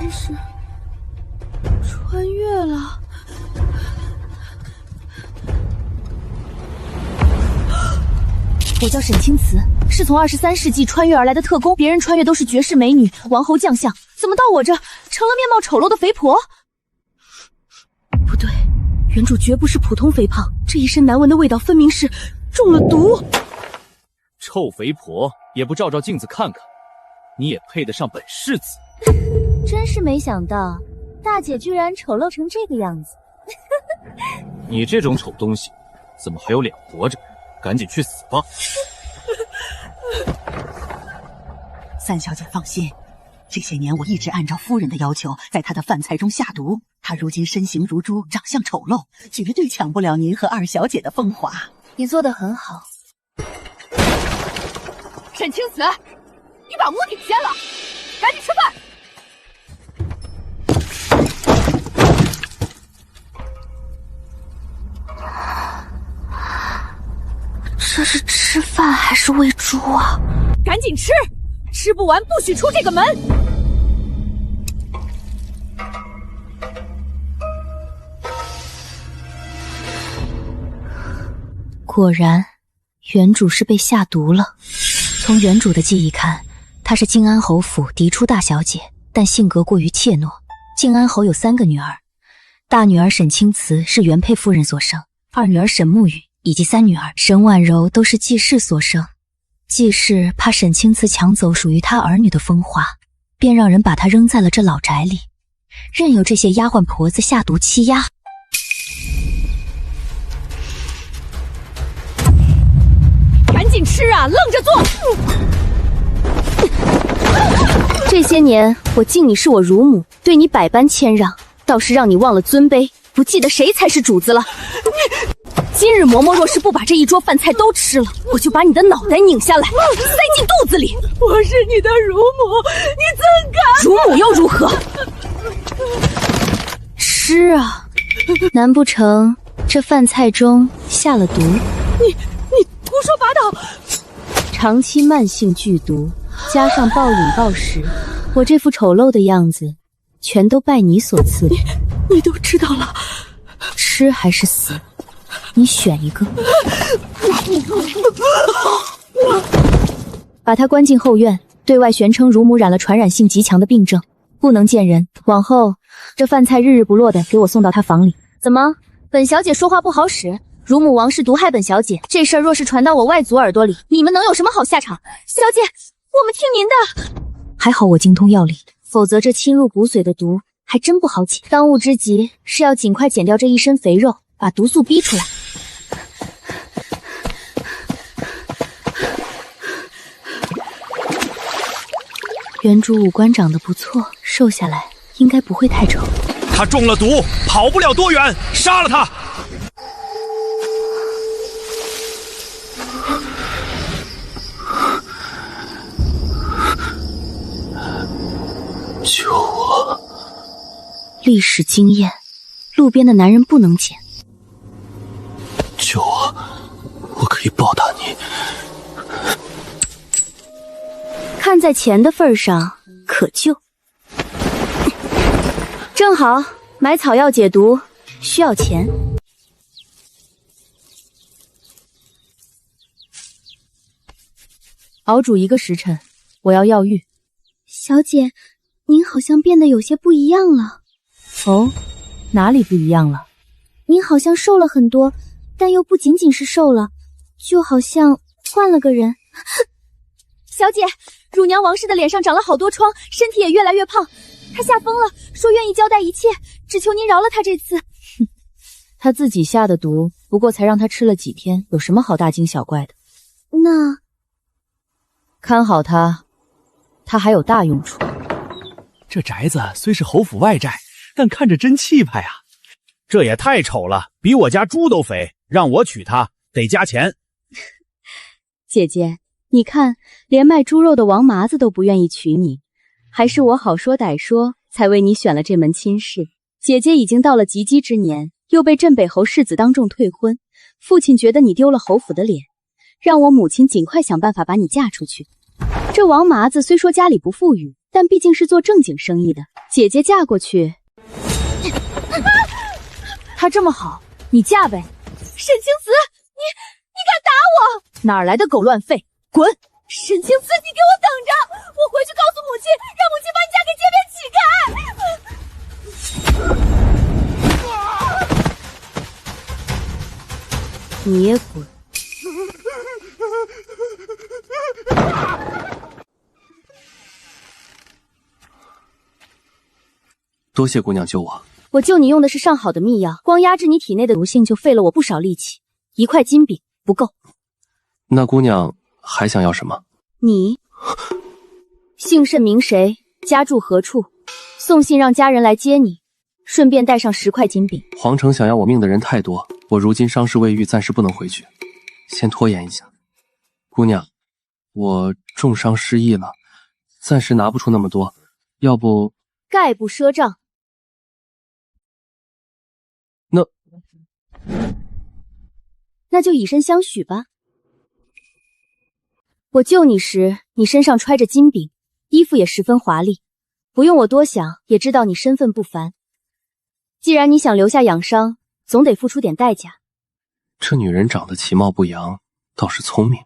真是穿越了。我叫沈清慈，是从23世紀穿越而來的特工。別人穿越都是绝世美女、王侯将相，怎麼到我這成了面貌醜陋的肥婆？不對，原主絕不是普通肥胖，這一身難聞的味道分明是中了毒。臭肥婆，也不照照鏡子看看，你也配得上本世子？真是没想到，大姐居然醜陋成这個樣子。你這種醜東西，怎麼還有臉活着？趕緊去死吧！三小姐放心，這些年我一直按照夫人的要求，在她的飯菜中下毒。她如今身形如豬，長相醜陋，絕對搶不了您和二小姐的風華。你做得很好。沈清慈，你把屋顶掀了，趕緊吃飯。這是吃飯還是餵豬啊？趕緊吃，吃不完不許出這個門。果然，原主是被下毒了。从原主的记憶看，她是靖安侯府嫡出大小姐，但性格過於怯懦。靖安侯有3個女兒，大女兒沈清慈是原配夫人所生，二女兒沈沐雨以及3女兒沈婉柔都是季氏所生。季氏怕沈清慈搶走屬於他兒女的风华，便讓人把她扔在了这老宅裡，任由這些丫鬟婆子下毒欺壓。趕緊吃啊，愣着做！這些年我敬你是我乳母，對你百般謙讓，倒是讓你忘了尊卑，不記得誰才是主子了。今日嬷嬷若是不把這一桌飯菜都吃了，我就把你的腦袋擰下來，塞進肚子裡。我是你的乳母，你怎敢？乳母又如何？吃啊！難不成這飯菜中下了毒？你胡說八道！長期慢性劇毒，加上暴飲暴食，我這副醜陋的樣子，全都拜你所賜。你都知道了，吃還是死？你選一個。把他關進後院，對外宣稱乳母染了傳染性極強的病症，不能見人。往後這飯菜日日不落的給我送到他房裡。怎麼，本小姐說話不好使？乳母王氏毒害本小姐，這事兒若是傳到我外祖耳朵裡，你們能有什麼好下場？小姐，我們聽您的。還好我精通藥理，否則這侵入骨髓的毒還真不好解。當務之急是要盡快減掉這一身肥肉，把毒素逼出來。原主五官長得不錯，瘦下來應該不會太醜。他中了毒，跑不了多遠，殺了他！救我！历史经驗，路邊的男人不能撿。救我！我可以報答你。看在錢的份上，可救。正好買草藥解毒，需要錢。熬煮1個時辰，我要藥浴。小姐，您好像變得有些不一樣了。哦，哪裡不一樣了？您好像瘦了很多，但又不僅僅是瘦了，就好像換了個人。小姐，乳娘王氏的臉上長了好多瘡，身體也越來越胖。她嚇瘋了，說願意交代一切，只求您饒了她這次。她自己下的毒，不過才讓她吃了幾天，有什麼好大驚小怪的？那看好她，她還有大用處。這宅子雖是侯府外宅，但看着真氣派啊！這也太醜了，比我家豬都肥，讓我娶她得加錢。姐姐，你看，連賣豬肉的王麻子都不願意娶你，還是我好說歹說，才為你選了這門親事。姐姐已經到了及笄之年，又被鎮北侯世子當眾退婚，父親覺得你丟了侯府的臉，讓我母親盡快想辦法把你嫁出去。這王麻子雖說家裡不富裕，但畢竟是做正經生意的，姐姐嫁過去，她這麼好，你嫁唄。沈清慈，你敢打我？哪來的狗亂吠？滾！沈清慈，你给我等着，我回去告訴母親，讓母親把你嫁给街边乞丐。你也滚！多謝姑娘救我。我救你用的是上好的秘药，光压制你体内的毒性就费了我不少力气，1塊金饼不夠。那姑娘还想要什么？你姓甚名誰？家住何處？送信讓家人來接你，順便帶上10塊金餅。皇城想要我命的人太多，我如今傷勢未愈，暫時不能回去，先拖延一下。姑娘，我重傷失憶了，暫時拿不出那么多，要不……概不賒賬。那就以身相許吧。我救你時，你身上揣着金餅，衣服也十分華麗，不用我多想，也知道你身份不凡。既然你想留下養傷，總得付出點代價。這女人長得其貌不揚，倒是聰明。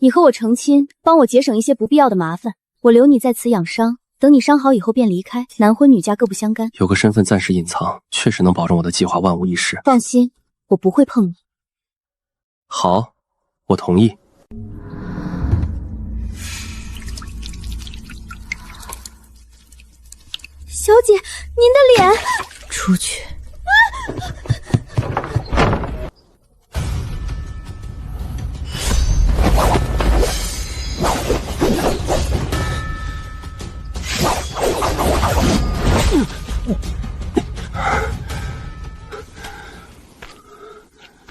你和我成親，幫我節省一些不必要的麻煩，我留你在此養傷，等你傷好以後便離開，男婚女嫁各不相干。有個身份暫時隱藏，確實能保證我的計劃萬無一失。放心，我不會碰你。好，我同意。小姐，您的臉，出去。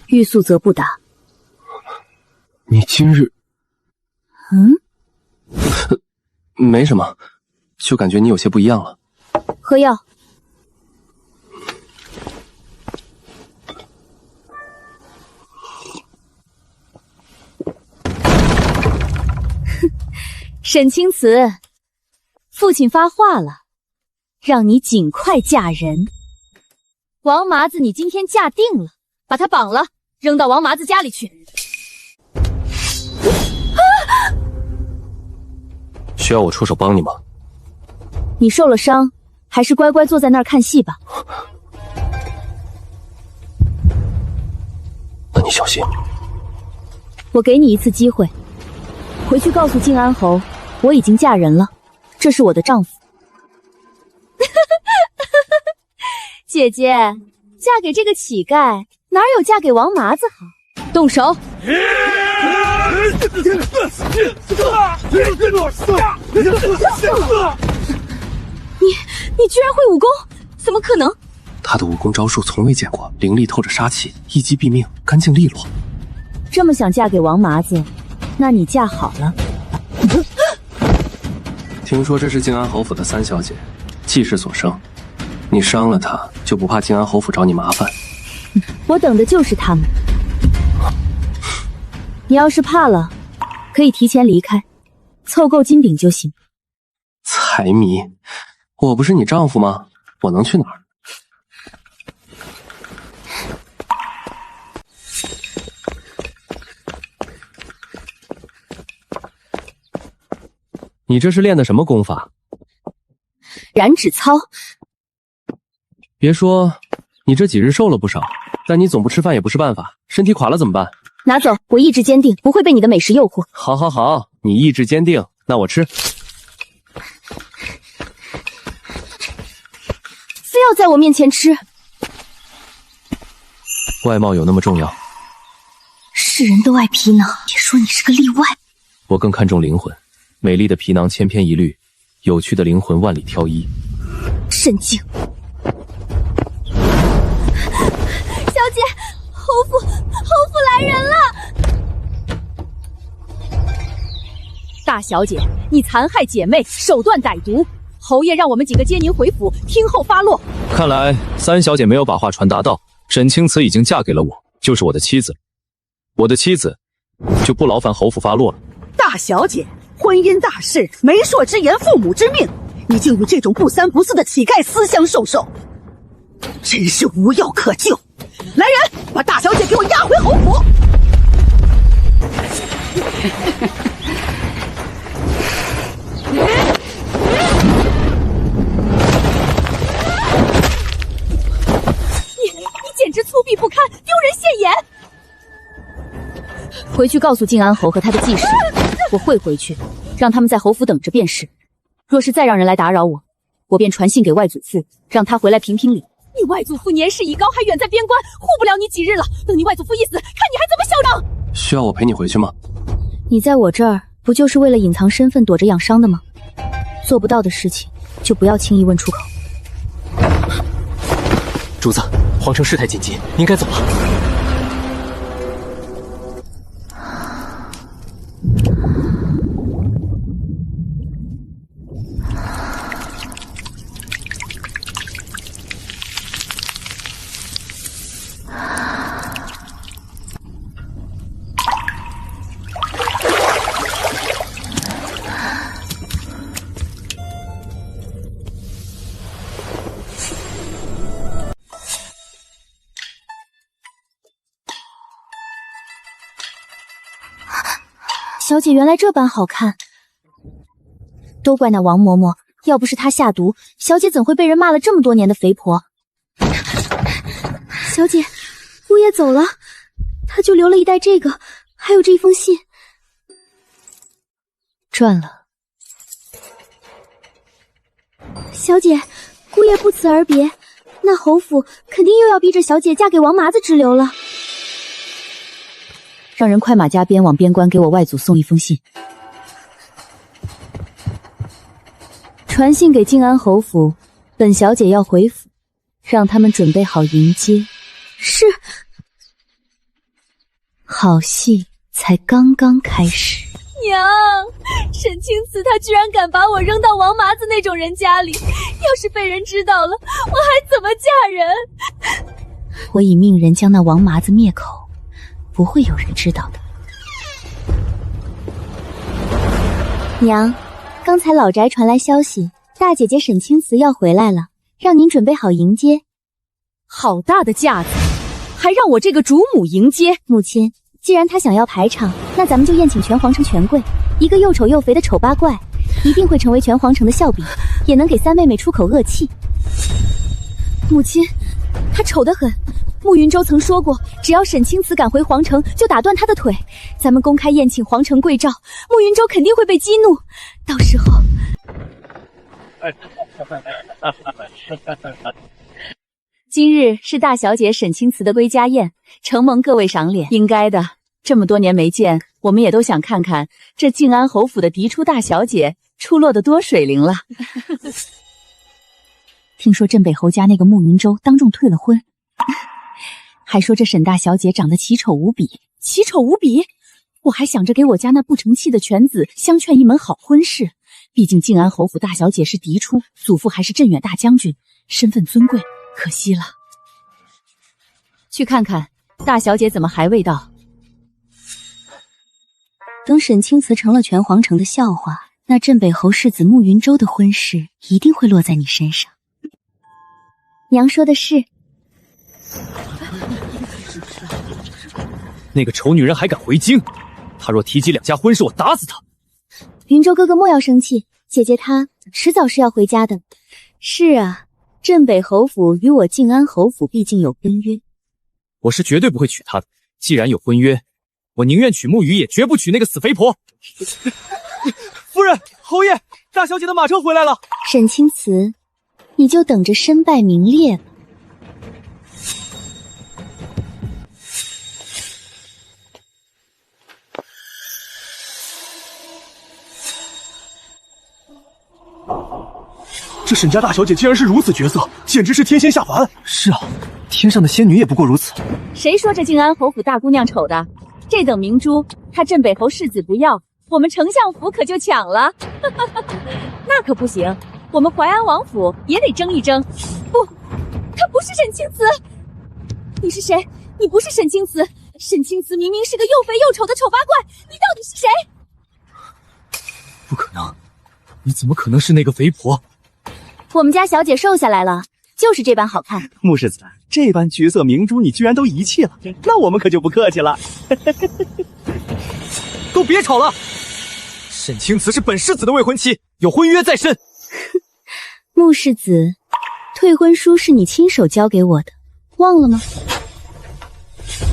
欲速則不達。你今日……沒什麼，就感覺你有些不一樣了。喝藥。沈清慈，父親發話了，讓你盡快嫁人。王麻子，你今天嫁定了，把他綁了，扔到王麻子家裡去。需要我出手幫你嗎？你受了傷，還是乖乖坐在那兒看戲吧。那你小心。我給你一次機會，回去告訴靖安侯，我已經嫁人了，這是我的丈夫。姐姐，嫁給這個乞丐，哪有嫁給王麻子好？動手！你居然會武功？怎麼可能？他的武功招數從未見過，凌厲透着殺氣，一擊斃命，乾淨利落。這麼想嫁給王麻子，那你嫁好了。聽說這是靖安侯府的三小姐，季氏所生。你傷了她，就不怕靖安侯府找你麻煩？我等的就是他們。你要是怕了，可以提前離開，湊夠金餅就行。財迷，我不是你丈夫嗎？我能去哪兒？你這是練的什麼功法？燃脂操。別說，你這幾日瘦了不少，但你總不吃飯也不是辦法，身體垮了怎麼辦？拿走，我意志堅定，不會被你的美食誘惑。好，好，好，你意志堅定，那我吃。非要在我面前吃？外貌有那麼重要？世人都愛皮囊，別說你是個例外。我更看重靈魂，美麗的皮囊千篇一律，有趣的靈魂萬里挑一。神經！小姐，侯府來人了！大小姐，你殘害姐妹，手段歹毒，侯爺讓我們幾個接您回府，聽候發落。看來三小姐沒有把話傳達到，沈清慈已經嫁給了我，就是我的妻子。我的妻子就不勞煩侯府發落了。大小姐，婚姻大事，媒妁之言，父母之命，你竟与這種不三不四的乞丐私相授受，真是無藥可救！来人，把大小姐給我押回侯府！你简直粗鄙不堪，丢人现眼！回去告訴靖安侯和他的技师，我会回去，讓他們在侯府等着便是。若是再讓人來打擾我，我便傳信給外祖父，讓他回來評評理。你外祖父年事已高，還遠在邊關，護不了你幾日了。等你外祖父一死，看你还怎麼囂張！需要我陪你回去吗？你在我這兒不就是為了隱藏身份，躲着養傷的嗎？做不到的事情，就不要輕易問出口。主子，皇城事態緊急，您該走了。小姐原来这般好看，都怪那王嬷嬷，要不是她下毒，小姐怎会被人骂了這麼多年的肥婆？小姐，姑爺走了，他就留了一袋這個，還有這封信。賺了。小姐，姑爺不辭而別，那侯府肯定又要逼着小姐嫁給王麻子之流了。讓人快馬加鞭往邊關給我外祖送一封信，傳信給靖安侯府，本小姐要回府，讓他們準備好迎接。是。好戲才剛剛開始。娘，沈清慈他居然敢把我扔到王麻子那種人家裡，要是被人知道了，我還怎麼嫁人？我已命人將那王麻子滅口。不會有人知道的。娘，剛才老宅傳來消息，大姐姐沈清慈要回來了，讓您準備好迎接。好大的架子，還讓我這個主母迎接。母親，既然她想要排場，那咱們就宴請全皇城權貴。一個又醜又肥的醜八怪，一定會成為全皇城的笑柄，也能給三妹妹出口惡氣。母親，她醜得很。慕雲舟曾說過，只要沈清慈敢回皇城，就打斷他的腿。咱們公開宴請皇城貴詔，慕雲舟肯定會被激怒。到時候，今日是大小姐沈清慈的歸家宴，承蒙各位賞臉，應該的。這麼多年沒見，我們也都想看看這靖安侯府的嫡出大小姐出落得多水靈了。聽說鎮北侯家那個慕雲舟當眾退了婚。還說這沈大小姐長得奇醜無比，奇醜無比！我還想着給我家那不成器的犬子相勸一門好婚事。畢竟靖安侯府大小姐是嫡出，祖父還是鎮遠大將軍，身份尊貴，可惜了。去看看大小姐怎麼還未到。等沈清慈成了全皇城的笑話，那鎮北侯世子慕雲舟的婚事一定會落在你身上。娘說的是。那個醜女人還敢回京，她若提及兩家婚事，我打死她。雲舟哥哥莫要生氣，姐姐她遲早是要回家的。是啊，鎮北侯府與我靖安侯府畢竟有婚約，我是絕對不會娶她的。既然有婚約，我寧願娶慕雨，也絕不娶那個死肥婆。夫人，侯爺，大小姐的馬車回來了。沈清慈，你就等着身敗名裂吧。这沈家大小姐竟然是如此绝色，简直是天仙下凡。是啊，天上的仙女也不過如此。誰說這靖安侯府大姑娘醜的？這等明珠，她鎮北侯世子不要，我們丞相府可就搶了。那可不行，我們淮安王府也得爭一爭。不，她不是沈清慈。你是誰？你不是沈清慈。沈清慈明明是個又肥又醜的醜八怪，你到底是誰？不可能，你怎麼可能是那個肥婆？我們家小姐瘦下來了，就是這般好看。木世子，这般绝色明珠你居然都遺棄了，那我們可就不客氣了。都別吵了，沈清慈是本世子的未婚妻，有婚約在身。木世子，退婚書是你親手交給我的，忘了嗎？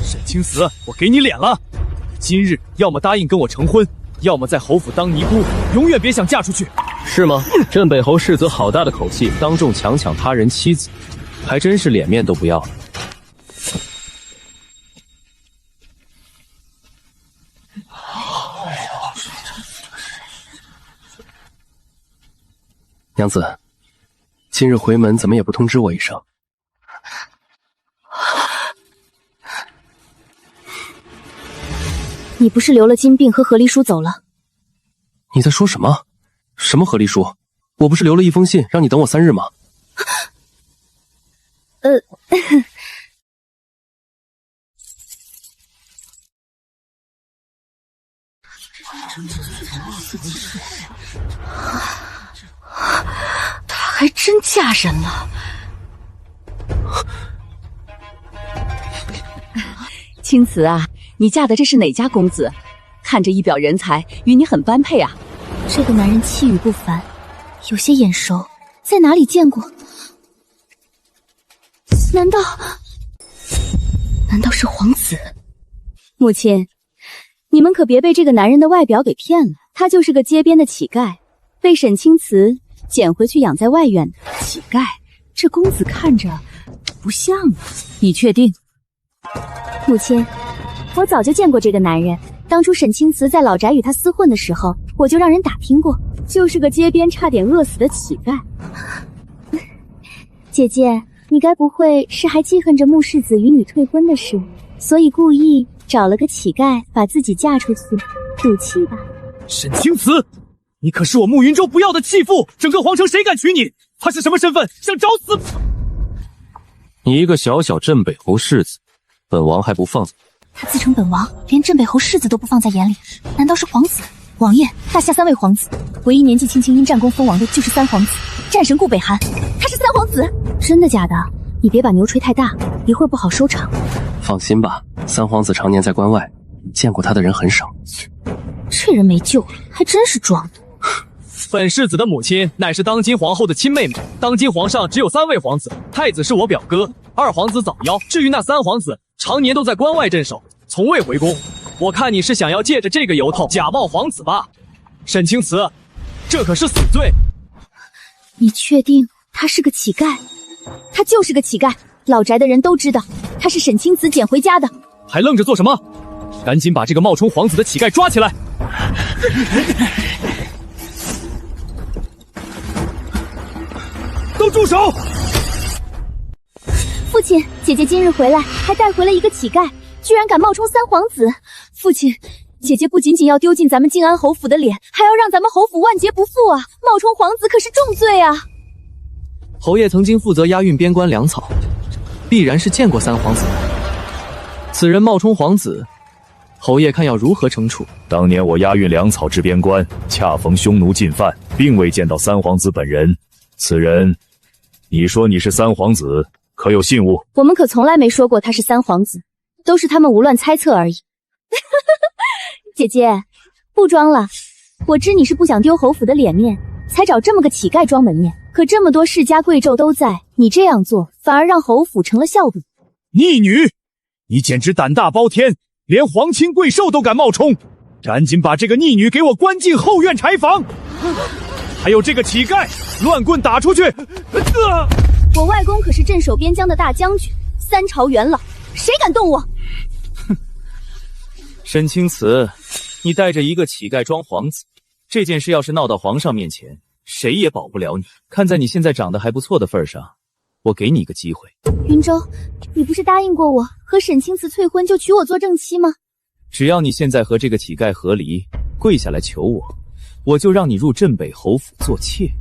沈清慈，我給你臉了，今日要麼答應跟我成婚，要麼在侯府當尼姑，永遠別想嫁出去。是嗎？镇北侯世子好大的口氣，當眾強搶他人妻子，還真是臉面都不要了。娘子，今日回门怎么也不通知我一聲？你不是留了金并和和离书走了？你在說什麼？什么和离书？我不是留了一封信讓你等我3日嗎？她还真嫁人了。青瓷啊，你嫁的这是哪家公子？看着一表人才，与你很般配啊。这个男人气宇不凡，有些眼熟，在哪里見過？難道是皇子？母親，你們可別被這個男人的外表給騙了，他就是個街邊的乞丐，被沈清慈撿回去養在外院的。乞丐？這公子看着不像啊。你確定？母親，我早就見過這個男人。當初沈清慈在老宅與他廝混的時候，我就讓人打聽過，就是個街邊差點餓死的乞丐。姐姐，你該不會是還記恨着穆世子與你退婚的事，所以故意找了個乞丐把自己嫁出去賭氣吧？沈清慈，你可是我慕雲州不要的棄婦，整個皇城誰敢娶你？他是什麼身份？想找死？你一個小小鎮北侯世子，本王還不放在。他自稱本王，連鎮北侯世子都不放在眼裡，難道是皇子？王爺，大夏3位皇子，唯一年紀輕輕因戰功封王的就是三皇子，戰神顧北韓，他是三皇子。真的假的？你別把牛吹太大，一會兒不好收場。放心吧，三皇子常年在關外，見過他的人很少。這人沒救了，還真是裝的。本世子的母親乃是當今皇後的親妹妹，當今皇上只有3位皇子，太子是我表哥，2皇子早夭，至於那3皇子常年都在關外鎮守，從未回宮。我看你是想要借着這個由頭假冒皇子吧？沈清慈，這可是死罪。你確定他是個乞丐？他就是個乞丐，老宅的人都知道他是沈清慈撿回家的。還愣着做什麼？趕緊把這個冒充皇子的乞丐抓起來！都住手！父親，姐姐今日回來，還帶回了一個乞丐，居然敢冒充三皇子。父親，姐姐不僅僅要丟盡咱們靖安侯府的臉，還要讓咱們侯府萬劫不復啊！冒充皇子可是重罪啊！侯爺曾經負責押運邊關糧草，必然是見過三皇子的。此人冒充皇子，侯爺看要如何懲處？當年我押運糧草至邊關，恰逢匈奴進犯，並未見到三皇子本人。此人，你說你是三皇子，可有信物？我們可從來沒說過他是三皇子，都是他們胡亂猜測而已。姐姐，不裝了，我知你是不想丟侯府的臉面，才找這麼個乞丐裝門面。可這麼多世家貴胄都在，你這樣做反而讓侯府成了笑柄。逆女，你簡直膽大包天，連皇親貴胄都敢冒充！趕緊把這個逆女給我關進後院柴房！還有這個乞丐，亂棍打出去！我外公可是鎮守邊疆的大將軍，三朝元老，誰敢動我？哼！沈清慈，你帶着一個乞丐裝皇子，這件事要是鬧到皇上面前，誰也保不了你。看在你現在長得還不錯的份上，我給你一個機會。雲州，你不是答應過我和沈清慈退婚就娶我做正妻嗎？只要你現在和這個乞丐和離，跪下來求我，我就讓你入鎮北侯府做妾。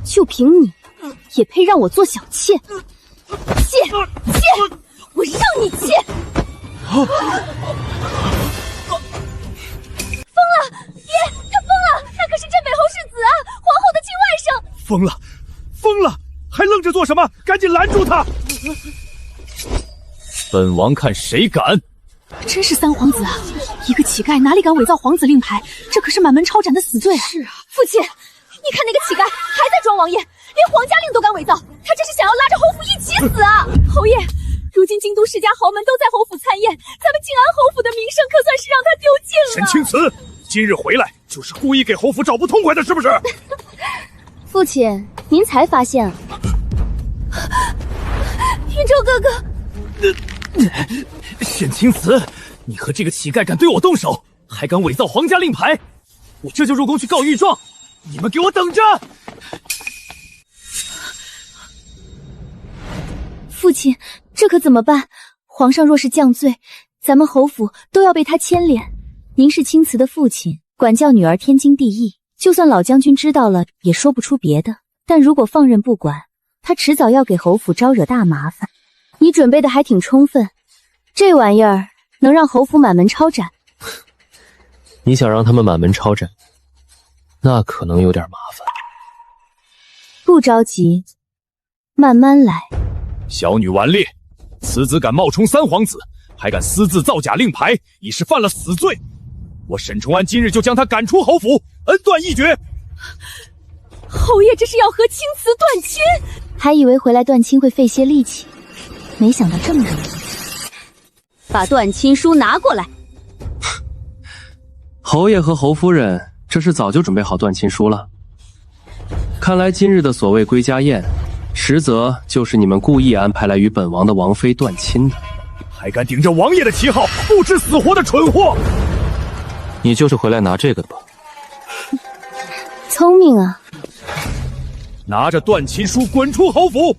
就憑你，也配讓我做小妾？妾！我让你气！疯了！爹，他疯了！那可是镇北侯世子啊，皇后的亲外甥！疯了，疯了，还愣着做什么？赶紧拦住他！本王看谁敢！真是三皇子啊！一个乞丐哪里敢伪造皇子令牌？这可是满门抄斩的死罪啊！是啊，父亲，你看那个乞丐还在装王爷，连皇家令都敢伪造，他这是想要拉着侯府一起死啊！侯爷，如今京都世家豪门都在侯府参宴，咱们靖安侯府的名声可算是让他丢尽了。沈清慈，今日回来就是故意给侯府找不痛快的，是不是？父亲，您才发现啊？云州哥哥。沈清慈，你和这个乞丐敢对我动手，还敢伪造皇家令牌，我这就入宫去告御状，你们给我等着！父亲，这可怎么办？皇上若是降罪，咱们侯府都要被他牵连。您是青瓷的父亲，管教女兒天經地義，就算老將軍知道了，也說不出別的。但如果放任不管，他遲早要給侯府招惹大麻煩。你準備的還挺充分，這玩意兒能讓侯府滿門抄斬？你想讓他們滿門抄斬，那可能有點麻煩。不着急，慢慢來。小女頑劣，此子敢冒充三皇子，還敢私自造假令牌，已是犯了死罪。我沈崇安今日就將他趕出侯府，恩斷義絕。侯爺這是要和青瓷斷親？還以為回來斷親會費些力氣，沒想到這麼容易。把斷親書拿過來。侯爺和侯夫人這是早就準備好斷親書了。看來今日的所謂歸家宴，實則就是你們故意安排來與本王的王妃斷親的。還敢頂着王爺的旗號，不知死活的蠢貨！你就是回來拿這個的吧？聰明啊！拿着斷親書滾出侯府！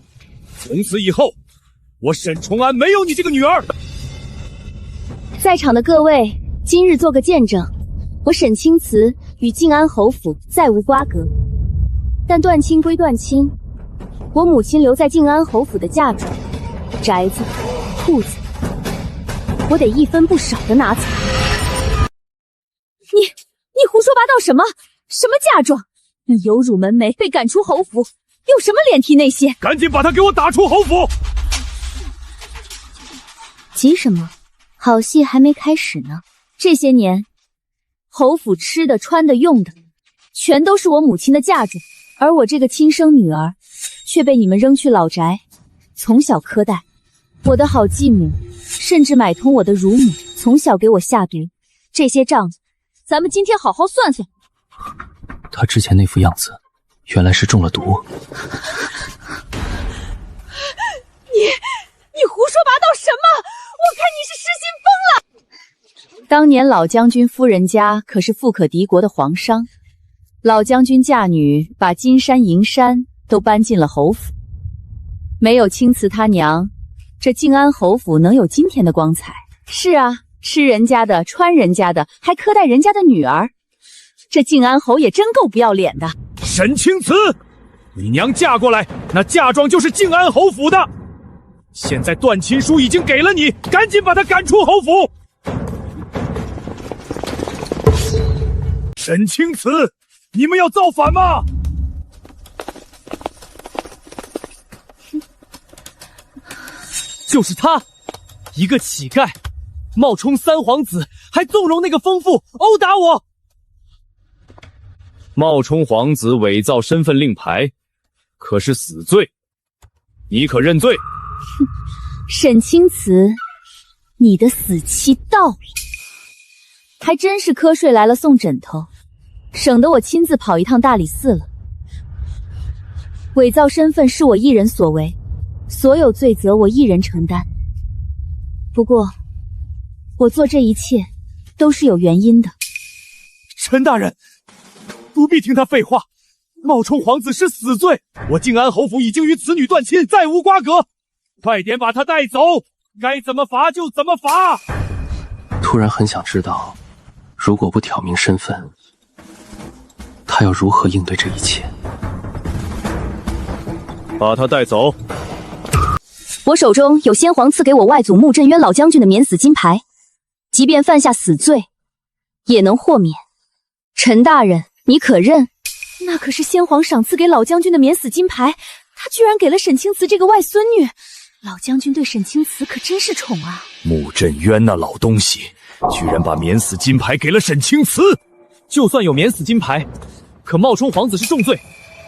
從此以後，我沈崇安沒有你這個女兒。在場的各位，今日做個見證，我沈青瓷與靖安侯府再無瓜葛。但斷親歸斷親，我母親留在靖安侯府的嫁妝、宅子、鋪子，我得一分不少的拿走。你胡說八道什麼？什麼嫁妝？你有辱門楣，被趕出侯府，有什麼臉提那些？趕緊把他給我打出侯府！急什麼？好戲還沒開始呢。這些年，侯府吃的、穿的、用的，全都是我母親的嫁妝，而我這個親生女兒，卻被你們扔去老宅，從小苛待。我的好繼母，甚至買通我的乳母，從小給我下毒。這些賬，咱們今天好好算算。他之前那副樣子，原來是中了毒。你胡說八道什麼？我看你是失心瘋了。當年老將軍夫人家可是富可敵國的皇商，老將軍嫁女把金山銀山都搬進了侯府。沒有青瓷他娘，這靖安侯府能有今天的光彩？是啊，吃人家的，穿人家的，還苛待人家的女兒。這靖安侯也真夠不要臉的。沈青瓷，你娘嫁過來，那嫁妝就是靖安侯府的。現在斷親書已經給了你，趕緊把她趕出侯府。沈青瓷，你們要造反嗎？就是他，一個乞丐，冒充三皇子，還縱容那個瘋婦毆打我。冒充皇子偽造身份令牌，可是死罪，你可認罪？沈青瓷，你的死期到了。還真是瞌睡來了送枕頭，省得我親自跑一趟大理寺了。偽造身份是我一人所為，所有罪責我一人承擔。不過，我做這一切都是有原因的。陳大人，不必聽他廢話，冒充皇子是死罪。我靖安侯府已經與此女斷親，再無瓜葛。快點把她帶走，該怎麼罰就怎麼罰。突然很想知道，如果不挑明身份，他要如何應對這一切？把她帶走。我手中有先皇賜給我外祖穆振淵老将軍的免死金牌，即便犯下死罪，也能豁免。陈大人，你可認？那可是先皇赏赐給老將軍的免死金牌，他居然給了沈清慈這個外孫女。老將軍對沈清慈可真是寵啊！穆振淵那老東西，居然把免死金牌給了沈清慈。就算有免死金牌，可冒充皇子是重罪，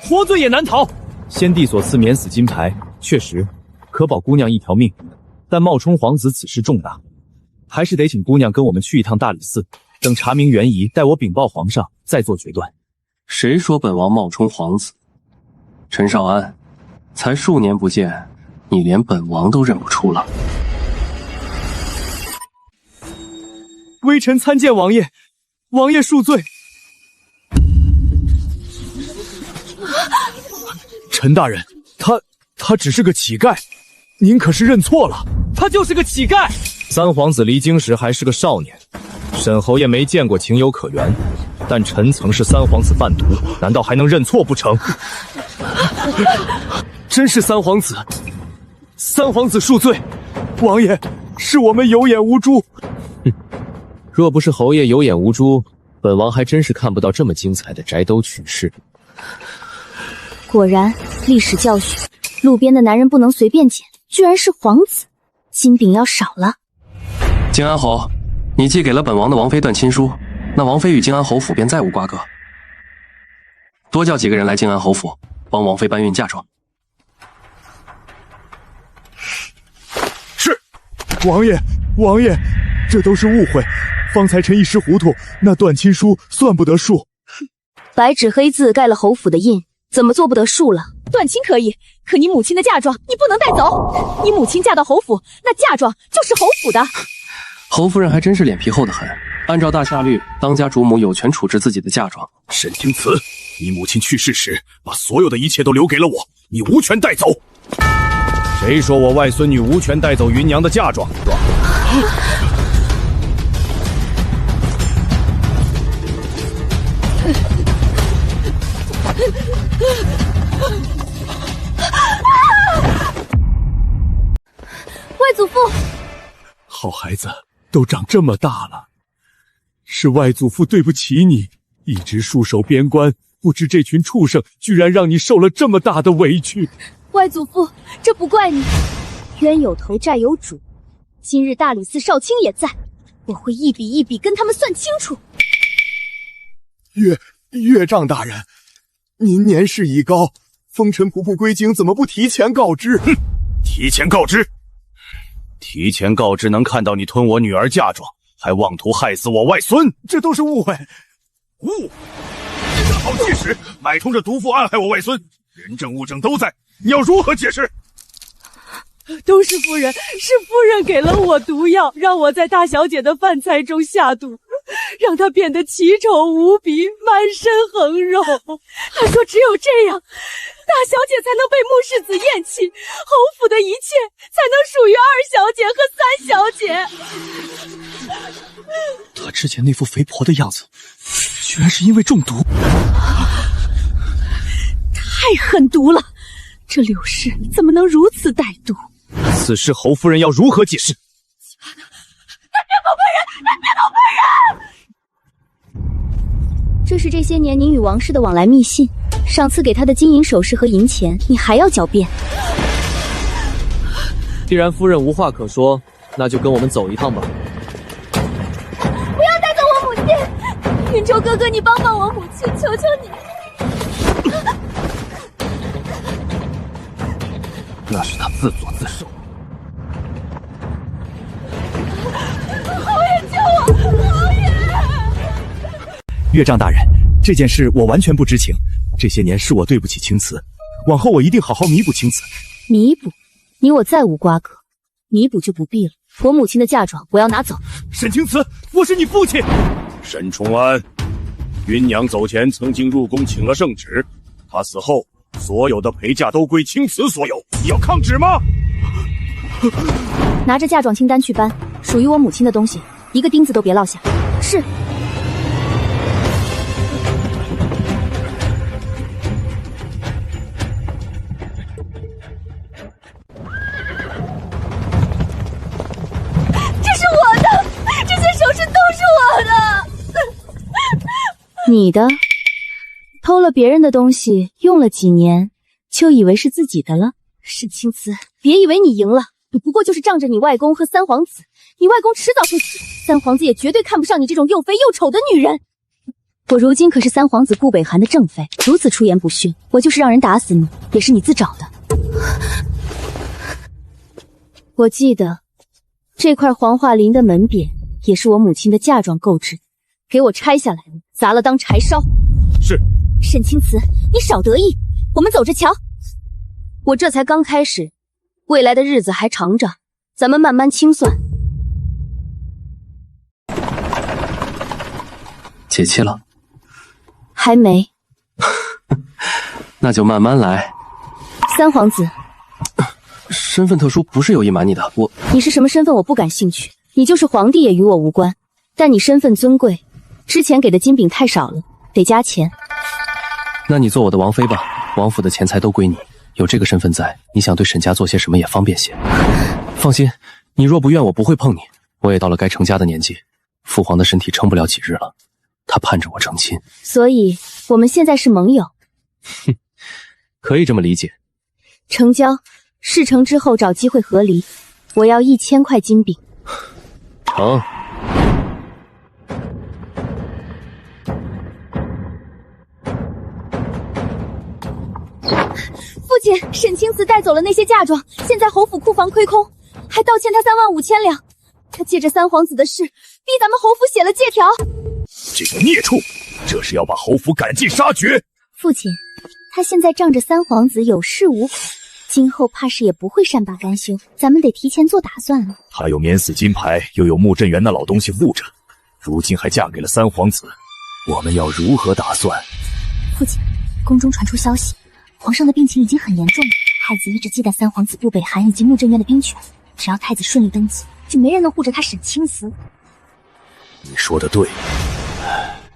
活罪也難逃。先帝所賜免死金牌，確實可保姑娘一條命，但冒充皇子此事重大，還是得請姑娘跟我們去一趟大理寺，等查明原疑，待我稟報皇上，再做決斷。誰說本王冒充皇子？陳少安，才數年不見，你連本王都認不出了。微臣參見王爺，王爺恕罪。陳大人，他只是個乞丐，您可是認錯了。他就是個乞丐。三皇子離京時還是個少年，沈侯爺沒見過情有可原，但臣曾是三皇子販毒，難道還能認錯不成？真是三皇子，三皇子恕罪，王爺，是我們有眼無珠。若不是侯爺有眼無珠，本王還真是看不到這麼精彩的宅鬥趣事。果然，歷史教訓，路邊的男人不能隨便撿，居然是皇子，金餅要少了。靖安侯，你寄給了本王的王妃斷親書，那王妃與靖安侯府便再無瓜葛。多叫幾個人來靖安侯府，幫王妃搬運嫁妝。是，王爺，王爺，這都是誤會，方才臣一時糊塗，那斷親書算不得數。白紙黑字蓋了侯府的印，怎麼做不得數了？斷親可以，可你母親的嫁妝你不能帶走。你母親嫁到侯府，那嫁妝就是侯府的。侯夫人還真是臉皮厚得很，按照大夏律，當家主母有權處置自己的嫁妝。沈清慈，你母親去世時，把所有的一切都留給了我，你無權帶走。誰說我外孫女無權帶走芸娘的嫁妝？外祖父，好孩子，都長這麼大了，是外祖父對不起你，一直戍守邊關，不知這群畜生居然讓你受了這麼大的委屈。外祖父，這不怪你，冤有頭債有主，今日大理寺少卿也在，我會一筆一筆跟他們算清楚。岳丈大人，您年事已高，風塵僕歸京，怎麼不提前告知？哼，提前告知？提前告知能看到你吞我女兒嫁妝，還妄圖害死我外孫，這都是誤會。誤？這個好計時，買通這毒婦暗害我外孫，人證物證都在，你要如何解釋？都是夫人，是夫人給了我毒藥，讓我在大小姐的飯菜中下毒，讓她變得奇醜無比，滿身橫肉。她說只有這樣，大小姐才能被穆世子厭棄，侯府的一切才能屬於二小姐和三小姐。她之前那副肥婆的樣子，居然是因為中毒。太狠毒了，這柳氏怎麼能如此歹毒？此事侯夫人要如何解釋？他別都笨人，他別都笨人！這是這些年您與王氏的往來密信，上次給他的金銀首飾和銀錢，你還要狡辯？既然夫人無話可說，那就跟我們走一趟吧。不要帶走我母親！雲州哥哥，你幫幫我母親，求求你！那是他自作自受。侯爺救我！侯爺！岳丈大人，這件事我完全不知情，這些年是我對不起青瓷，往後我一定好好彌補青瓷。彌補？你我再無瓜葛，彌補就不必了。我母親的嫁妝我要拿走。沈青瓷，我是你父親。沈崇安，芸娘走前曾經入宮請了聖旨，她死後所有的陪嫁都歸青瓷所有，你要抗旨嗎？拿着嫁妝清單去搬，屬於我母親的東西，一個釘子都別落下。是。你的？偷了別人的東西，用了幾年，就以為是自己的了？沈清慈，別以為你贏了，你不過就是仗着你外公和三皇子，你外公遲早會死，三皇子也絕對看不上你這種又肥又醜的女人。我如今可是三皇子顧北寒的正妃，如此出言不遜，我就是讓人打死你，也是你自找的。我記得這塊黃華林的門匾也是我母親的嫁妝購置的，給我拆下來，砸了當柴燒。是。沈清慈，你少得意，我們走着瞧。我這才剛開始，未來的日子還長着，咱們慢慢清算。解气了？還沒。那就慢慢來。三皇子，身份特殊，不是有意瞒你的。你是什么身份我不感興趣，你就是皇帝也與我無關，但你身份尊貴，之前給的金餅太少了，得加錢。那你做我的王妃吧，王府的錢財都歸你，有這個身份在，你想對沈家做些什麼也方便些。放心，你若不願，我不會碰你。我也到了該成家的年紀，父皇的身體撐不了幾日了，他盼着我成親。所以我們現在是盟友。哼，可以這麼理解。成交，事成之後找機會和離，我要1000塊金餅。成。父亲，沈清慈帶走了那些嫁妝，現在侯府庫房虧空，還倒欠他35000兩。他借着三皇子的事，逼咱們侯府寫了借條。這個孽畜，這是要把侯府趕盡殺絕。父親，他現在仗着三皇子有恃無恐，今後怕是也不會善罷甘休，咱們得提前做打算了。他有免死金牌，又有穆振元那老東西護着，如今還嫁給了三皇子，我們要如何打算？父親，宮中傳出消息，皇上的病情已經很嚴重了，太子一直忌憚三皇子顧北寒以及穆振元的兵權，只要太子順利登基，就沒人能護着他沈清慈。你說的對，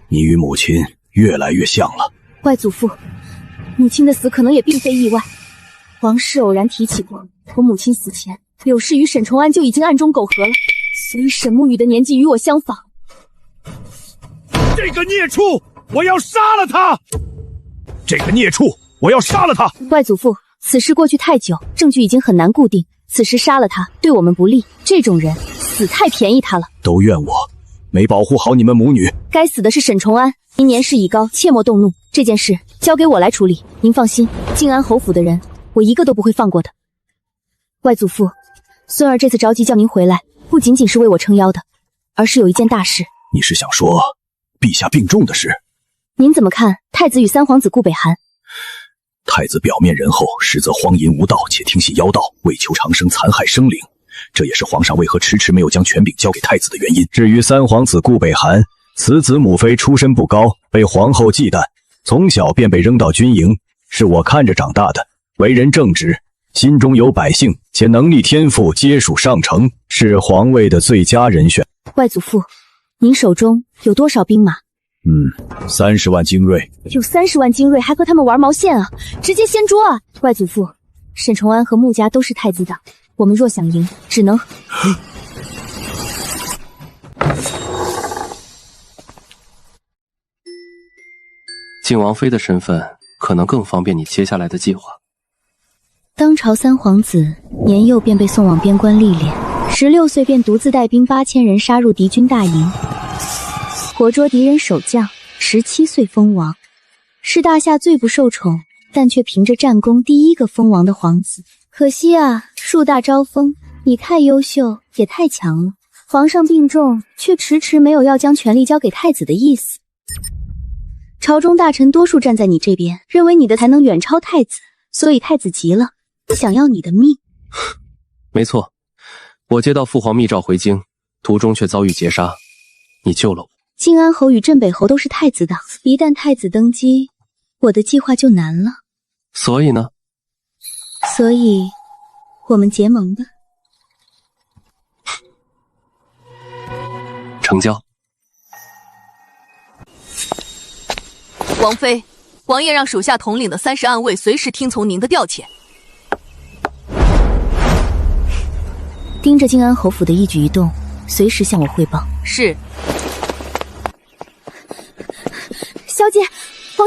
你與母親越來越像了。外祖父，母親的死可能也並非意外，王氏偶然提起過，我母親死前，柳氏與沈崇安就已經暗中苟合了，所以沈沐雨的年紀與我相仿。這個孽畜，我要殺了他！這個孽畜，我要殺了他！外祖父，此事過去太久，證據已經很難固定，此時殺了他，對我們不利。這種人死太便宜他了。都怨我，沒保護好你們母女。該死的是沈崇安，您年事已高，切莫動怒。這件事交給我來處理，您放心，靖安侯府的人，我一個都不會放過的。外祖父，孫兒這次着急叫您回來，不僅僅是為我撐腰的，而是有一件大事。你是想說陛下病重的事？您怎麼看太子與三皇子顧北寒？太子表面仁厚，實則荒淫無道，且聽信妖道，為求長生，殘害生靈。這也是皇上為何遲遲沒有將權柄交給太子的原因。至於三皇子顧北寒，此子母妃出身不高，被皇后忌憚，從小便被扔到軍營，是我看着長大的。為人正直，心中有百姓，且能力天賦皆屬上乘，是皇位的最佳人選。外祖父，您手中有多少兵馬？30萬精銳。有30萬精銳，還和他們玩毛線啊？直接掀桌啊！外祖父，沈崇安和穆家都是太子黨，我們若想贏，只能……靖王妃的身份可能更方便你接下来的計劃。当朝三皇子年幼便被送往邊關歷練，16歲便獨自帶兵8000人殺入敵軍大營，活捉敵人守將，17歲封王，是大夏最不受寵，但卻憑着戰功第一個封王的皇子。可惜啊，樹大招風，你太優秀，也太強了。皇上病重，卻遲遲沒有要將權力交給太子的意思。朝中大臣多數站在你這邊，認為你的才能遠超太子，所以太子急了，想要你的命。沒錯，我接到父皇密詔回京，途中卻遭遇劫殺，你救了我。靖安侯與鎮北侯都是太子黨，一旦太子登基，我的計劃就難了。所以呢？所以，我們結盟吧。成交。王妃，王爺讓屬下統領的30暗衛隨時聽從您的調遣。盯着靖安侯府的一舉一動，隨時向我匯報。是。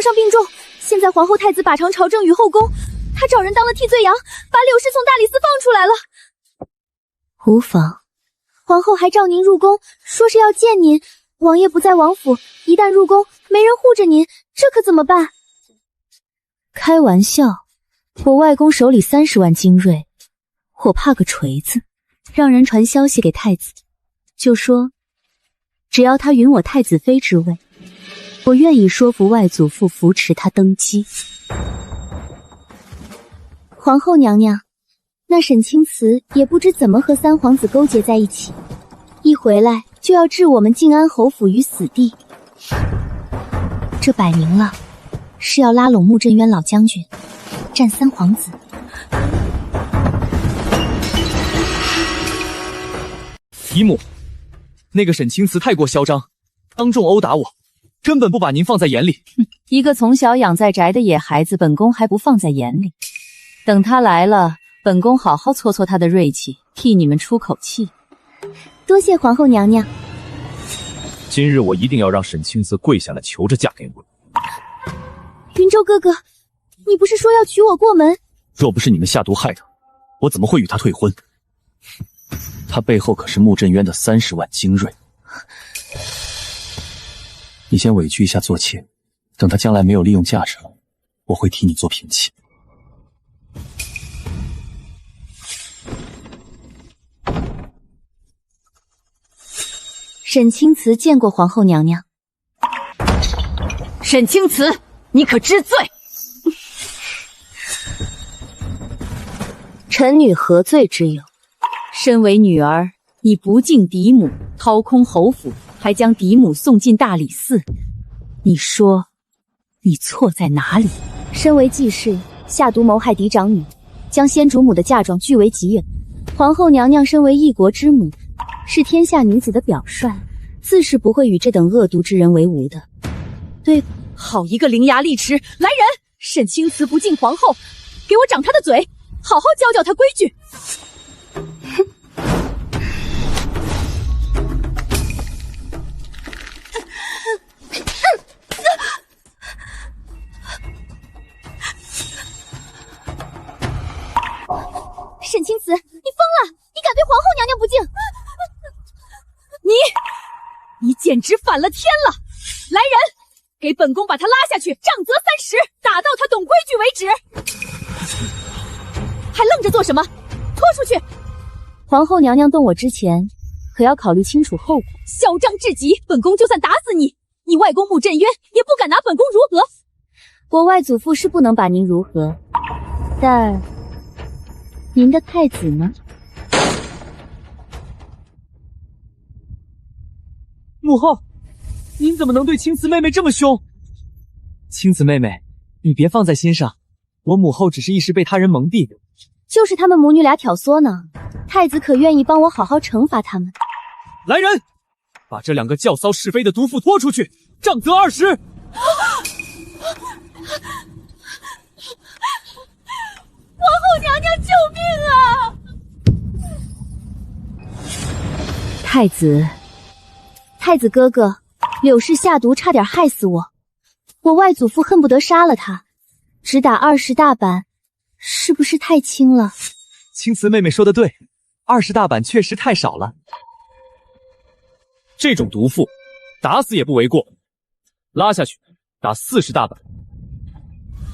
上病重，現在皇后太子把長朝政於後宮，他找人當了替罪羊，把柳氏從大理寺放出來了。無妨，皇後還召您入宮，說是要見您。王爺不在王府，一旦入宮，沒人護着您，這可怎麼辦？開玩笑，我外公手裡30萬精銳，我怕個錘子。讓人傳消息給太子，就說只要他允我太子妃之位，我願意說服外祖父扶持他登基。皇後娘娘，那沈清慈也不知怎麼和三皇子勾結在一起，一回來就要置我們靜安侯府於死地，這擺明了是要拉攏穆振淵老將軍，戰三皇子。姨母，那個沈清慈太過囂張，當众毆打我，根本不把您放在眼裡。一個從小養在宅的野孩子，本宮還不放在眼裡。等他來了，本宮好好挫挫他的銳氣，替你們出口氣。多謝皇後娘娘。今日我一定要讓沈清慈跪下來求着嫁給我。雲州哥哥，你不是說要娶我過門？若不是你們下毒害他，我怎麼會與他退婚？他背後可是穆振淵的30萬精銳。你先委屈一下做妾，等他將來沒有利用價值了，我會替你做平妻。沈清慈見過皇後娘娘。沈清慈，你可知罪？臣女何罪之有？身為女兒，你不敬嫡母，掏空侯府，還將嫡母送進大理寺。你說，你錯在哪裡？身為繼室，下毒謀害嫡長女，將先主母的嫁妝據為己有。皇後娘娘身為一國之母，是天下女子的表率，自是不會與這等惡毒之人為伍的。對，好一個伶牙俐齒！來人，沈清慈不敬皇後，給我掌他的嘴，好好教教他規矩。沈清慈，你疯了！你敢对皇後娘娘不敬？你簡直反了天了！來人，給本宮把他拉下去，杖責30，打到他懂規矩為止。還愣着做什麼？拖出去！皇後娘娘動我之前，可要考慮清楚後果。囂張至極，本宮就算打死你，你外公穆振淵也不敢拿本宮如何。我外祖父是不能把您如何，但您的太子呢？母後，您怎麼能對青瓷妹妹這麼兇？青瓷妹妹，你別放在心上，我母後只是一時被他人蒙蔽。就是他們母女倆挑唆呢，太子可願意幫我好好懲罰他們？來人，把這兩個教騷是非的毒婦拖出去，杖責20。皇後娘娘，救命啊！太子哥哥，柳氏下毒差點害死我，我外祖父恨不得殺了他，只打20大板，是不是太輕了？青瓷妹妹說的對，20大板確實太少了。這種毒婦，打死也不為過，拉下去，打40大板。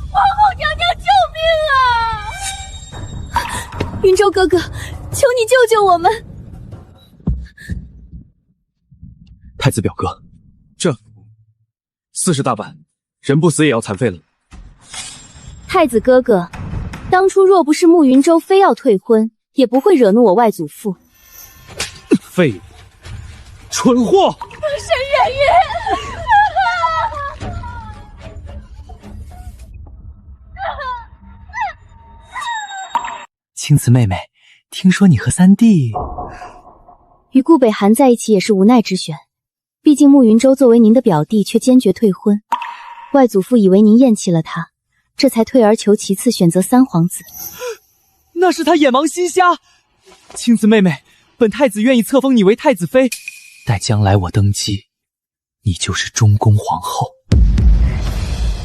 皇後娘娘，救命啊！雲州哥哥，求你救救我們！太子表哥，這40大板，人不死也要殘廢了。太子哥哥，當初若不是慕雲州非要退婚，也不會惹怒我外祖父。廢物，蠢貨！沈月月，青瓷妹妹，聽說你和三弟與顧北寒在一起也是無奈之選。畢竟慕雲州作為您的表弟，卻堅決退婚。外祖父以為您厭棄了他，這才退而求其次選擇三皇子。那是他眼盲心瞎。青瓷妹妹，本太子願意冊封你為太子妃，待將來我登基，你就是中宮皇後。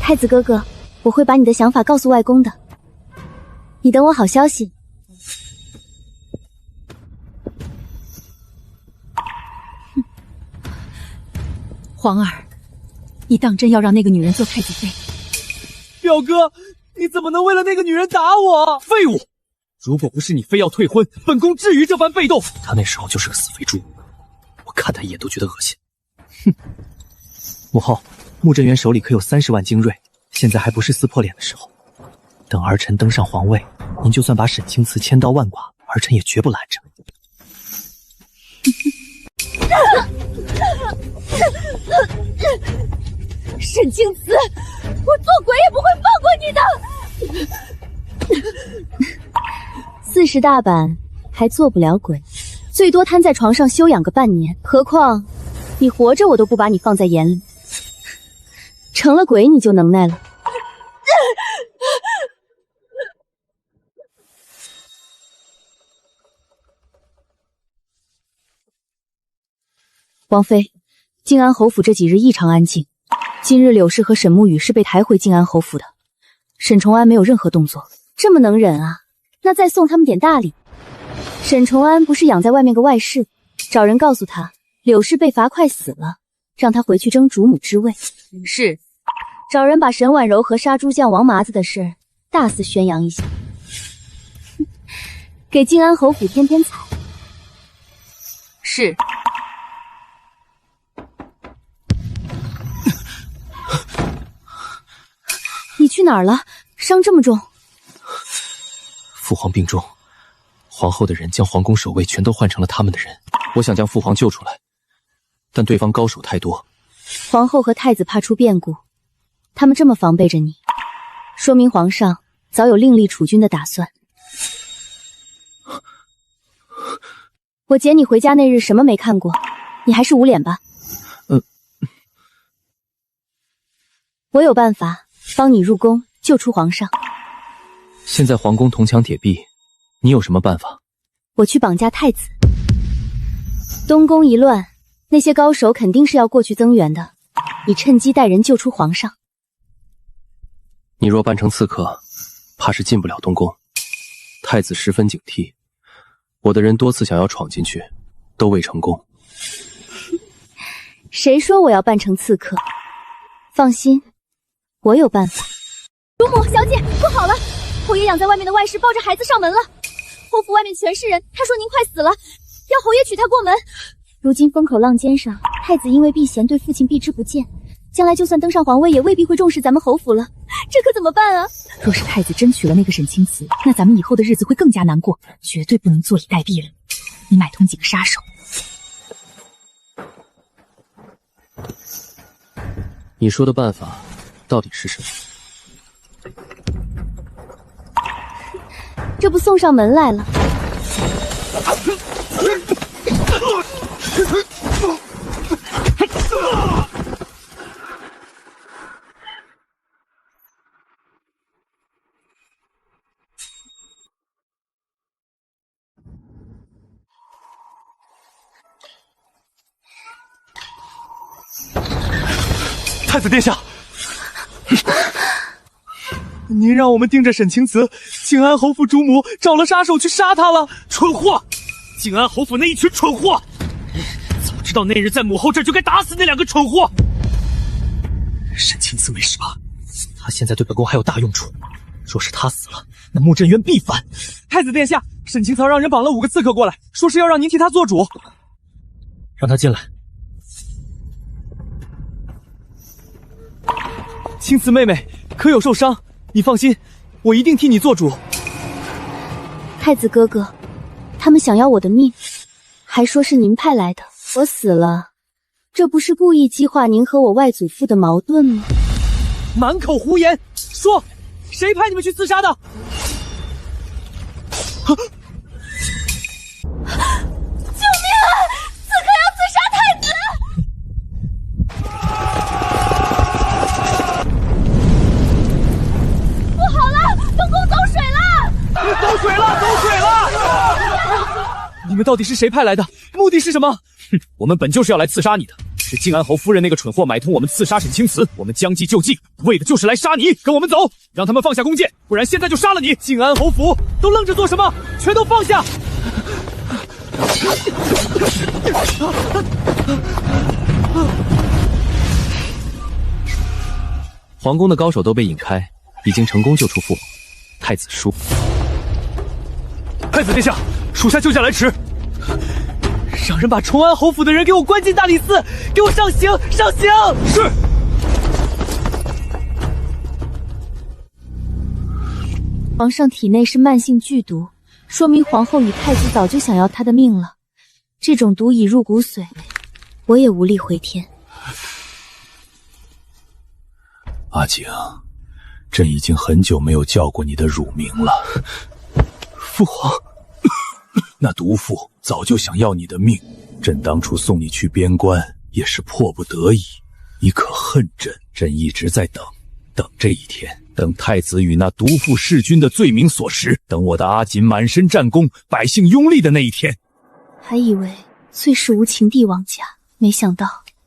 太子哥哥，我会把你的想法告訴外公的，你等我好消息。皇儿，你当真要让那个女人做太子妃？表哥，你怎么能为了那个女人打我？废物！如果不是你非要退婚，本宫至于这般被动？他那时候就是个死肥猪，我看他一眼都觉得恶心。哼！母后，穆镇元手里可有30万精锐，现在还不是撕破脸的时候。等儿臣登上皇位，您就算把沈清慈千刀万剐，儿臣也绝不拦着。沈清慈，我做鬼也不会放过你的！40大板还做不了鬼，最多瘫在床上休养个半年。何況你活着，我都不把你放在眼里，成了鬼你就能耐了。王妃，靖安侯府这几日异常安静。今日柳氏和沈沐雨是被抬回靖安侯府的，沈崇安没有任何动作，这么能忍啊？那再送他们点大礼。沈崇安不是养在外面个外室，找人告訴他柳氏被罰快死了，讓他回去爭主母之位。是，找人把沈婉柔和殺豬匠王麻子的事大肆宣揚一下，給靖安侯府添添彩。是。你去哪兒了？傷這麼重。父皇病重，皇後的人將皇宮守衛全都換成了他們的人。我想將父皇救出來，但對方高手太多。皇後和太子怕出變故，他們這麼防備着你，說明皇上早有另立儲君的打算。我接你回家那日什麼沒看過，你還是無臉吧？我有辦法幫你入宮救出皇上。現在皇宮銅牆鐵壁，你有什麼辦法？我去綁架太子。東宮一亂，那些高手肯定是要過去增援的，你趁機帶人救出皇上。你若扮成刺客，怕是進不了東宮。太子十分警惕，我的人多次想要闖進去，都未成功。誰說我要扮成刺客？放心，我有辦法。主母，小姐，不好了！侯爺養在外面的外室抱着孩子上門了。侯府外面全是人，他說您快死了，要侯爺娶她過門。如今風口浪尖上，太子因為避嫌對父親避之不見，將來就算登上皇位，也未必會重視咱們侯府了。這可怎麼辦啊？若是太子真娶了那個沈清慈，那咱們以後的日子會更加難過，絕對不能坐以待斃了。你買通幾個殺手。你說的辦法到底是什麼？這不送上門來了。太子殿下，您讓我們盯着沈清慈，靖安侯府主母找了殺手去殺他了。蠢貨！靖安侯府那一群蠢貨！早知道那日在母後這兒就該打死那兩個蠢貨。沈清慈沒事吧？他現在對本宮還有大用處，若是他死了，那穆鎮元必反。太子殿下，沈清曹讓人綁了5個刺客過來，說是要讓您替他做主。讓他進來。青瓷妹妹可有受傷？你放心，我一定替你做主。太子哥哥，他們想要我的命，還說是您派來的。我死了，這不是故意激化您和我外祖父的矛盾嗎？滿口胡言！說，誰派你們去刺殺的？救命啊！刺客要刺殺太子！不好了，東宮走水了！走水了！走水了！你們到底是誰派來的？目的是什麼？哼，我們本就是要來刺殺你的。是靖安侯夫人那個蠢貨買通我們刺殺沈清慈，我們將計就計，為的就是來殺你。跟我們走，讓他們放下弓箭，不然現在就殺了你。靖安侯府都愣着做什麼？全都放下！皇宮的高手都被引開，已經成功救出父皇。太子輸。太子殿下，属下救驾来遲。让人把崇安侯府的人给我关进大理寺，给我上刑！上刑！是。皇上体内是慢性剧毒，說明皇後與太子早就想要他的命了。這種毒已入骨髓，我也無力回天。阿景，朕已經很久沒有叫過你的乳名了。父皇，那毒婦早就想要你的命，朕當初送你去邊關也是迫不得已。你可恨朕？朕一直在等這一天，等太子與那毒婦弑君的罪名所實，等我的阿锦滿身戰功，百姓擁立的那一天。還以為最是無情帝王家，沒想到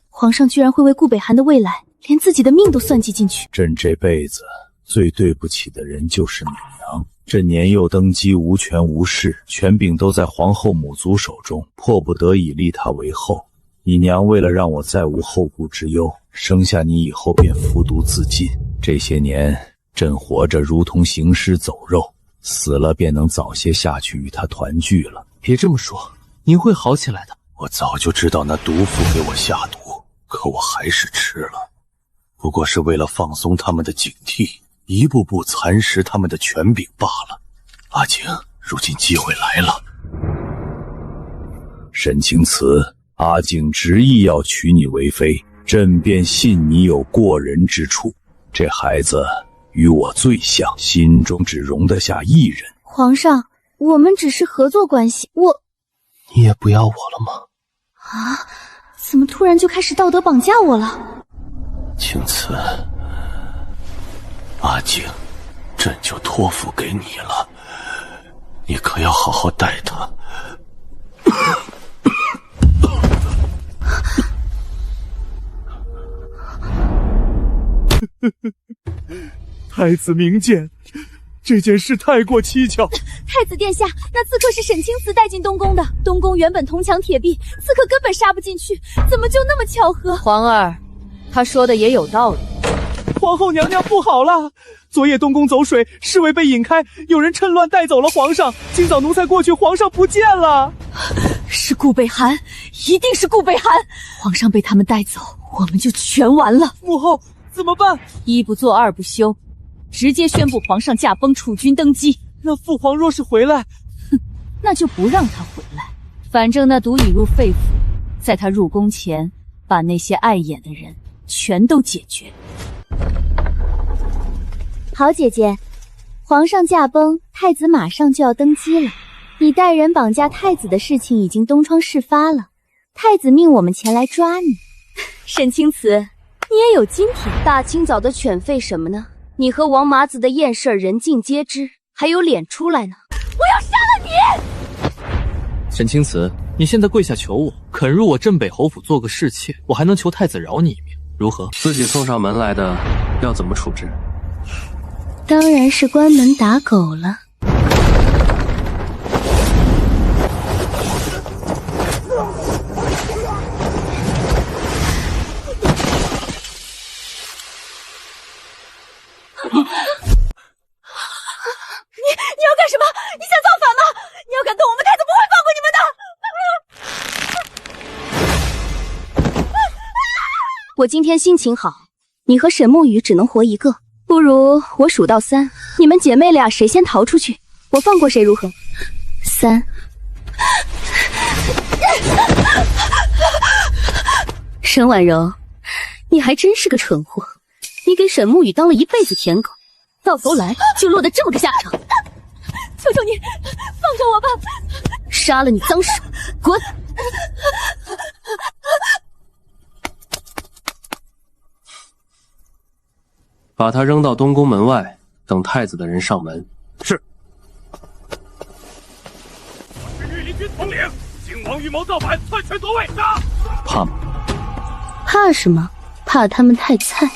皇上居然會為顧北寒的未來連自己的命都算計進去。朕這輩子最對不起的人就是你娘。朕年幼登基，無權無勢，權柄都在皇后母族手中，迫不得已立她為後。你娘為了讓我再無後顧之憂，生下你以後便服毒自盡。這些年，朕活着如同行屍走肉，死了便能早些下去與她團聚了。別這麼說，您會好起來的。我早就知道那毒婦給我下毒，可我還是吃了，不過是為了放鬆他們的警惕，一步步蠶食他們的權柄罷了。阿景，如今機會來了。沈清慈，阿景執意要娶你為妃，朕便信你有過人之處。這孩子與我最像，心中只容得下一人。皇上，我們只是合作關係，你也不要我了嗎？啊，怎麼突然就開始道德綁架我了？青瓷，阿景，朕就托付給你了，你可要好好待她。太子明鉴，这件事太過蹊蹺。太子殿下，那刺客是沈清慈带进东宫的。東宮原本銅牆鐵壁，刺客根本殺不進去，怎麼就那麼巧合？皇兒，他說的也有道理。皇後娘娘不好了！昨夜東宮走水，侍衛被引開，有人趁亂帶走了皇上。今早奴才過去，皇上不見了。是顧北寒，一定是顧北寒。皇上被他們帶走，我們就全完了。母後怎麼辦？一不做二不休，直接宣布皇上駕崩，儲君登基。那父皇若是回來，那就不讓他回来。反正那毒已入肺腑，在他入宮前，把那些礙眼的人全都解決。好姐姐，皇上駕崩，太子馬上就要登基了。你帶人綁架太子的事情已經東窗事發了，太子命我們前來抓你。沈清慈，你也有今天。大清早的犬吠什麼呢？你和王麻子的豔事人尽皆知，還有臉出來呢？我要殺了你！沈清慈，你現在跪下求我，肯入我镇北侯府做個侍妾，我還能求太子饒你一命，如何？自己送上門來的，要怎麼處置？當然是關門打狗了。你要幹什么？你想造反吗？你要敢动我们太子，不会放过你们的。我今天心情好，你和沈沐雨只能活一個，不如我數到3，你們姐妹倆誰先逃出去，我放過誰如何？3。沈婉柔，你還真是個蠢貨，你給沈沐雨當了一輩子舔狗，到頭來就落得這麼個下場。求求你，放過我吧！殺了你髒手，滾！把他扔到東宮門外，等太子的人上門。是。我是御林軍統領，靖王預謀造反，篡權奪位，殺！怕嗎？怕什麼？怕他們太菜。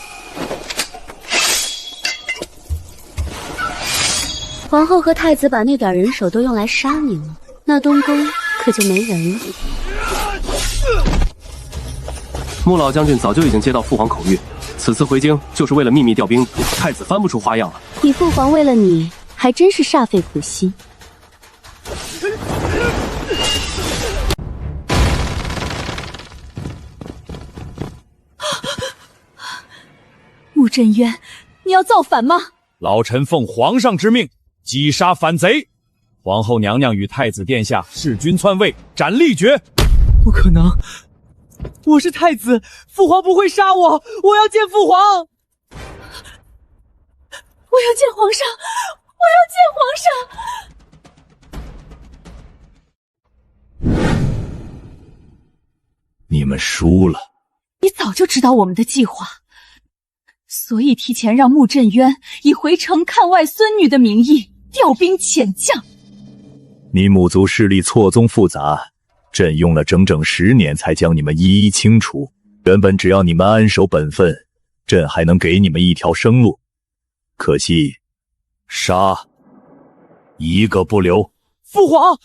皇后和太子把那点人手都用來殺你了，那東宮可就沒人了。穆老將軍早就已經接到父皇口諭，此次回京就是為了秘密調兵，太子翻不出花樣了。你父皇為了你，還真是煞費苦心。穆振渊，你要造反嗎？老臣奉皇上之命，击殺反賊。皇后娘娘与太子殿下弑君篡位，斩立决。不可能，我是太子，父皇不会殺我，我要见父皇。我要见皇上，我要见皇上。你们输了。你早就知道我们的計劃，所以提前讓穆振淵以回城看外孫女的名義調兵遣將。你母族勢力錯綜複雜，朕用了整整10年才將你們一一清除。原本只要你們安守本分，朕還能給你們一條生路。可惜，殺一個不留。父皇，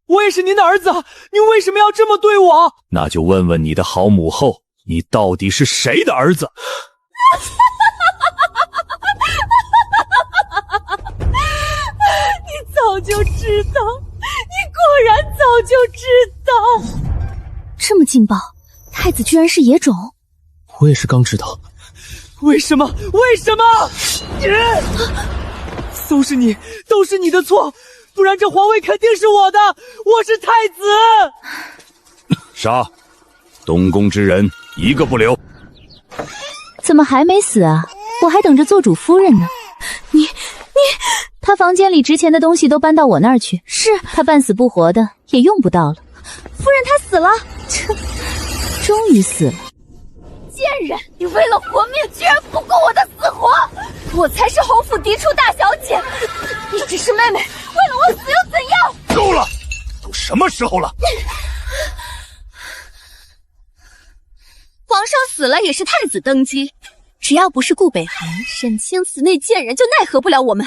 我也是您的兒子，您為什麼要這麼對我？那就問問你的好母後，你到底是誰的兒子？你早就知道，你果然早就知道。這麼勁爆，太子居然是野種。我也是剛知道。為什麼？為什麼？都是你，都是你的錯，不然這皇位肯定是我的，我是太子。殺，東宮之人一個不留。怎麼還沒死啊？我還等着做主夫人呢。你，他房間裡值錢的東西都搬到我那兒去，是他半死不活的也用不到了。夫人她死了，終於死了。賤人，你為了活命居然不顧我的死活！我才是侯府嫡出大小姐，你只是妹妹，為了我死又怎樣？夠了，都什麼時候了？皇上死了也是太子登基，只要不是顧北寒、沈清慈那賤人，就奈何不了我們。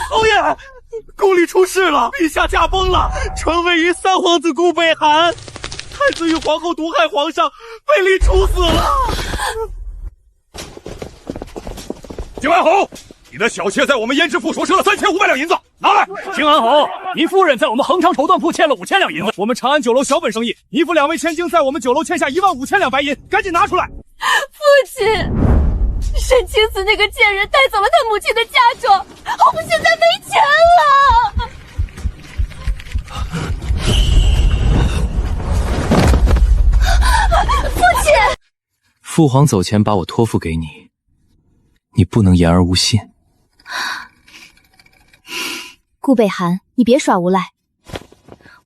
侯爺，宮裡出事了，陛下駕崩了，傳位於三皇子顧北寒，太子與皇后毒害皇上，被立處死了。靖安侯，你的小妾在我們胭脂府所賒了3500兩銀子，拿來。靖安侯，您夫人在我們恆昌綢緞鋪欠了5000兩銀子。我們長安酒樓小本生意，姨父2位千金在我們酒樓欠下15000兩白銀，趕緊拿出來。父親，沈清慈那個賤人帶走了他母親的嫁妝，我們現在沒錢了。父親，父皇走前把我托付給你，你不能言而無信。顧北寒，你別耍無賴，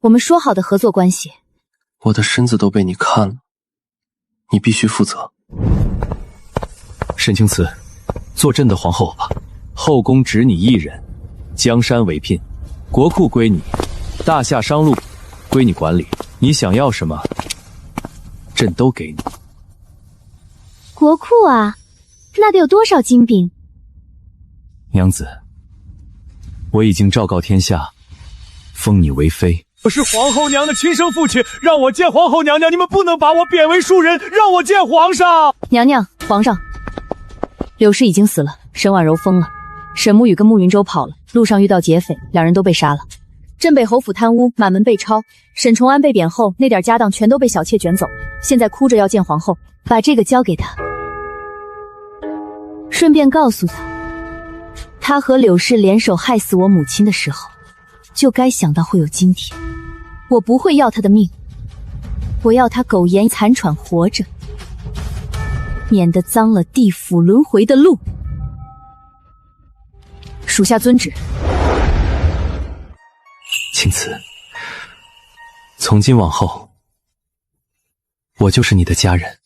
我們說好的合作關係。我的身子都被你看了，你必須負責。沈清慈，做朕的皇後吧。後宮只你一人，江山委聘，國庫歸你，大夏商路歸你管理，你想要什麼，朕都給你。國庫啊，那得有多少金餅？娘子，我已經昭告天下，封你為妃。我是皇后娘的親生父親，讓我見皇后娘娘，你們不能把我貶為庶人，讓我見皇上。娘娘，皇上，柳氏已經死了，沈婉柔瘋了，沈沐雨跟慕雲舟跑了，路上遇到劫匪，2人都被殺了。鎮北侯府貪污，滿門被抄，沈崇安被貶後，那點家當全都被小妾捲走，現在哭着要見皇後，把這個交給他，順便告訴他，他和柳氏聯手害死我母親的時候，就該想到會有今天。我不會要他的命，我要他苟延殘喘活着，免得髒了地府輪迴的路。屬下遵旨。青瓷，從今往後，我就是你的家人。